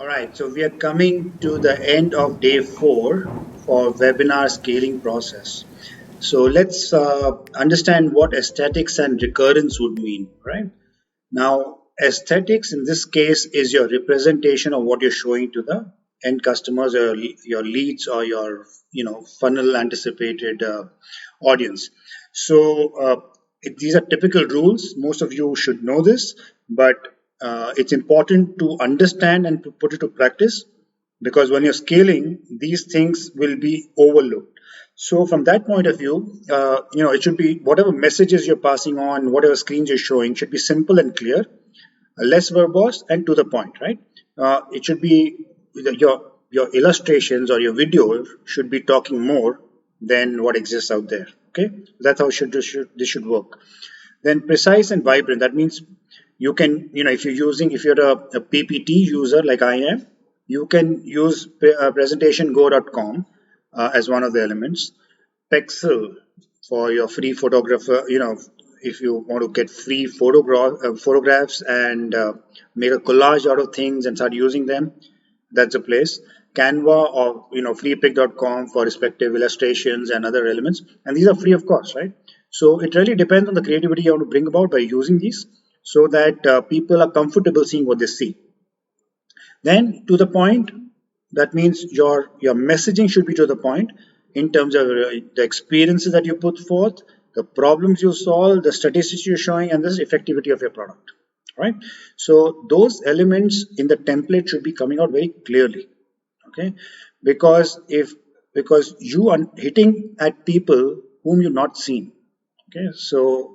All right, so we are coming to the end of day 4 for webinar scaling process. So let's understand what aesthetics and recurrence would mean, right? Now, aesthetics in this case is your representation of what you're showing to the end customers or your leads or your funnel anticipated audience. So these are typical rules. Most of you should know this, but it's important to understand and to put it to practice because when you're scaling, these things will be overlooked. So from that point of view, it should be whatever messages you're passing on, whatever screens you're showing should be simple and clear, less verbose and to the point, right? It should be your illustrations or your video should be talking more than what exists out there. Okay, that's how this should work. Then precise and vibrant. That means you can, if you're a PPT user like I am, you can use presentationgo.com as one of the elements. Pexel for your free photographer, if you want to get free photographs and make a collage out of things and start using them, that's a place. Canva or freepic.com for respective illustrations and other elements, and these are free of cost, right? So it really depends on the creativity you want to bring about by using these, so that people are comfortable seeing what they see. Then to the point, that means your messaging should be to the point in terms of the experiences that you put forth, the problems you solve, the statistics you're showing, and the effectivity of your product. Right? So those elements in the template should be coming out very clearly. Okay, because you are hitting at people whom you've not seen. Okay, so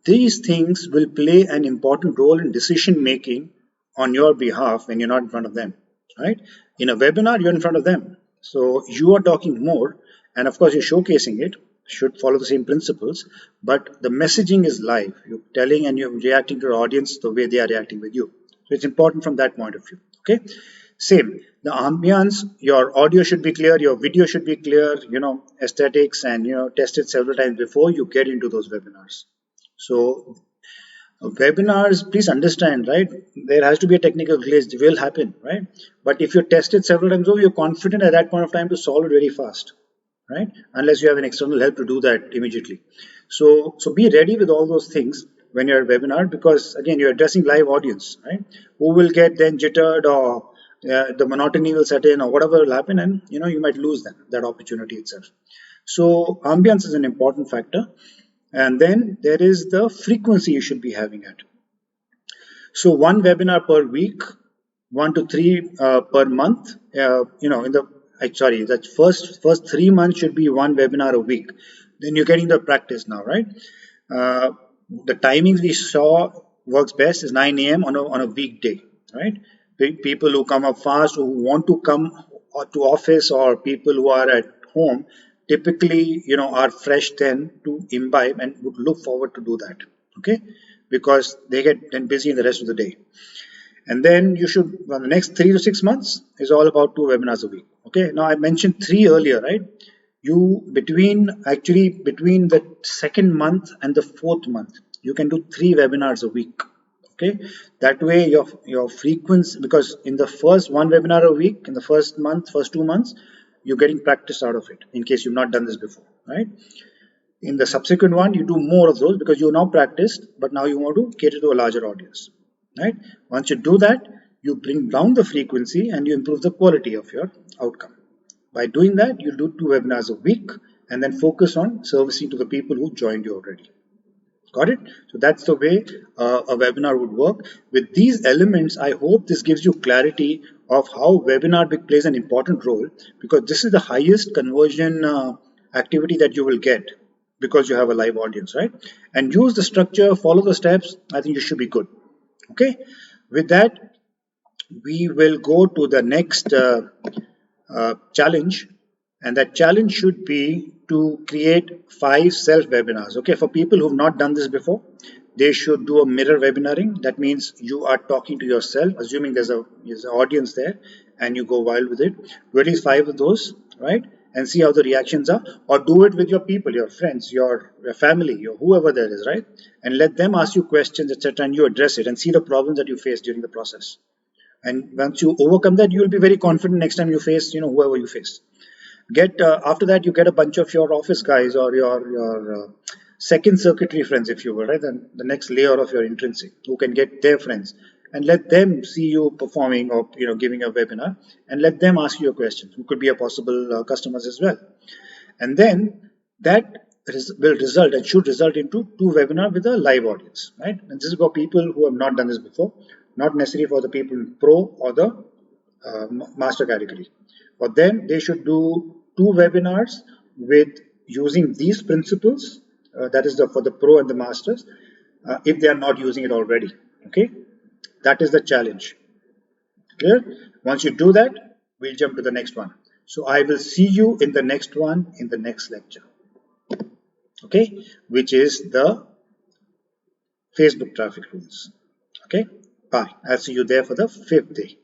these things will play an important role in decision making on your behalf when you're not in front of them, right? In a webinar, you're in front of them. So you are talking more, and of course, you're showcasing it, should follow the same principles, but the messaging is live. You're telling and you're reacting to your audience the way they are reacting with you. So it's important from that point of view, okay? Same, the ambience, your audio should be clear, your video should be clear, aesthetics, and, test it several times before you get into those webinars. So webinars, please understand, right? There has to be a technical glitch, it will happen, right? But if you test it several times over, you're confident at that point of time to solve it very fast, right? Unless you have an external help to do that immediately. So be ready with all those things when you're at a webinar, because again, you're addressing live audience, right? Who will get then jittered, or the monotony will set in, or whatever will happen, and you might lose that opportunity itself. So ambience is an important factor. And then there is the frequency you should be having it. So one webinar per week, 1 to 3 per month. That first 3 months should be one webinar a week. Then you're getting the practice now, right? The timings we saw works best is 9 a.m. on a weekday, right? People who come up fast, who want to come to office, or people who are at home, typically are fresh then to imbibe and would look forward to do that, okay, because they get then busy in the rest of the day. And then you should, the next 3 to 6 months is all about 2 webinars a week. Okay, now I mentioned 3 earlier, right? Between the second month and the 4th month, you can do 3 webinars a week. Okay, that way your frequency, because in the first 1 webinar a week, in the first 2 months, you're getting practice out of it in case you've not done this before, right? In the subsequent one, you do more of those because you're now practiced, but now you want to cater to a larger audience, right? Once you do that, you bring down the frequency and you improve the quality of your outcome. By doing that, you'll do 2 webinars a week and then focus on servicing to the people who joined you already. Got it? So that's the way a webinar would work. With these elements, I hope this gives you clarity of how webinar plays an important role, because this is the highest conversion activity that you will get because you have a live audience, right? And use the structure, follow the steps. I think you should be good. Okay. With that, we will go to the next challenge, and that challenge should be to create 5 self webinars. Okay, for people who've not done this before, they should do a mirror webinaring. That means you are talking to yourself, assuming there's an audience there, and you go wild with it. Do at least 5 of those, right? And see how the reactions are, or do it with your people, your friends, your family, your whoever there is, right? And let them ask you questions, etc., and you address it and see the problems that you face during the process. And once you overcome that, you will be very confident next time you face, whoever you face. Get After that, you get a bunch of your office guys or your second circuitry friends, if you will, right? Then the next layer of your intrinsic, who can get their friends and let them see you performing or giving a webinar, and let them ask you a question, who could be a possible customers as well. And then that will result and should result into two webinars with a live audience, right? And this is for people who have not done this before, not necessarily for the people in pro or the master category. For them, they should do two webinars with using these principles. That is for the pro and the masters, if they are not using it already. Okay, that is the challenge. Clear? Once you do that, we'll jump to the next one. So I will see you in the next one in the next lecture. Okay, which is the Facebook traffic rules. Okay, bye. I'll see you there for the 5th day.